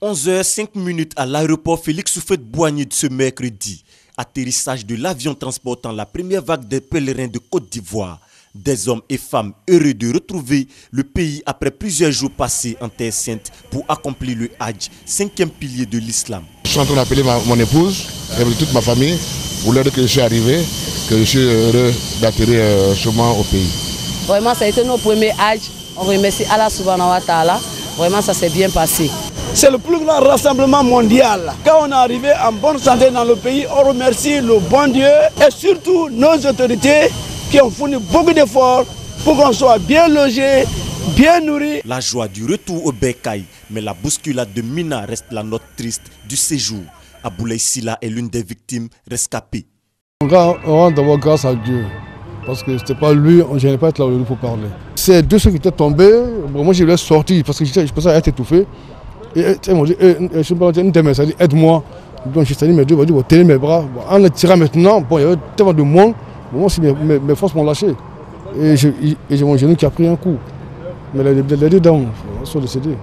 11h05 à l'aéroport Félix Houphouët-Boigny de ce mercredi. Atterrissage de l'avion transportant la première vague des pèlerins de Côte d'Ivoire. Des hommes et femmes heureux de retrouver le pays après plusieurs jours passés en Terre Sainte pour accomplir le Hajj, 5e pilier de l'islam. Je suis en train d'appeler mon épouse et toute ma famille pour leur dire que je suis arrivé, que je suis heureux d'atterrir sûrement au pays. Vraiment, ça a été notre premier Hajj. On remercie Allah subhanahu wa ta'ala. Vraiment, ça s'est bien passé. C'est le plus grand rassemblement mondial. Quand on est arrivé en bonne santé dans le pays, on remercie le bon Dieu et surtout nos autorités qui ont fourni beaucoup d'efforts pour qu'on soit bien logé, bien nourri. La joie du retour au bercail, mais la bousculade de Mina reste la note triste du séjour. Aboulaye Sylla est l'une des victimes rescapées. On rend d'abord grâce à Dieu, parce que c'était pas lui, je n'ai pas été là pour parler. C'est deux ceux qui étaient tombés, bon, moi je les ai sortis parce que je pensais être étouffé. Et ils m'ont dit, ça dit aide-moi. Donc j'ai salué mes deux, j'ai tenir mes bras. Bon, en les tirant maintenant, bon, il y avait tellement de monde, bon, mes forces m'ont lâché. Et j'ai mon genou qui a pris un coup. Mais les deux dames sont décédées.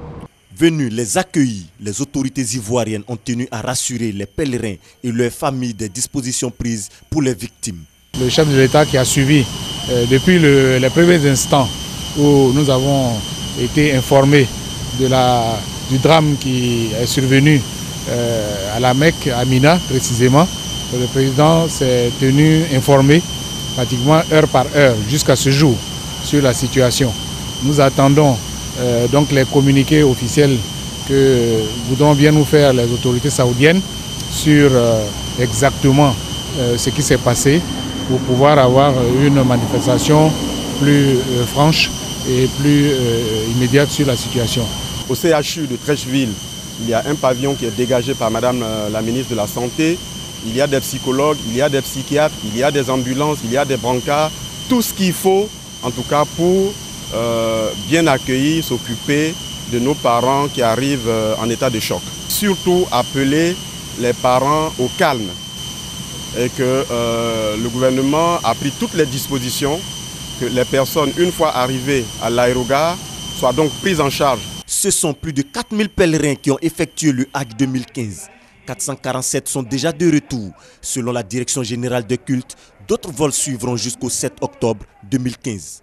Venus les accueillir, les autorités ivoiriennes ont tenu à rassurer les pèlerins et leurs familles des dispositions prises pour les victimes. Le chef de l'État qui a suivi depuis les premiers instants où nous avons été informés du drame qui est survenu à la Mecque, à Mina précisément. Le président s'est tenu informé pratiquement heure par heure jusqu'à ce jour sur la situation. Nous attendons donc les communiqués officiels que voudront bien nous faire les autorités saoudiennes sur exactement ce qui s'est passé pour pouvoir avoir une manifestation plus franche et plus immédiate sur la situation. Au CHU de Treichville, il y a un pavillon qui est dégagé par Madame la ministre de la Santé. Il y a des psychologues, il y a des psychiatres, il y a des ambulances, il y a des brancards. Tout ce qu'il faut, en tout cas, pour bien accueillir, s'occuper de nos parents qui arrivent en état de choc. Surtout appeler les parents au calme et que le gouvernement a pris toutes les dispositions, que les personnes, une fois arrivées à l'aérogare, soient donc prises en charge. Ce sont plus de 4000 pèlerins qui ont effectué le Hajj 2015. 447 sont déjà de retour. Selon la Direction générale des cultes, d'autres vols suivront jusqu'au 7 octobre 2015.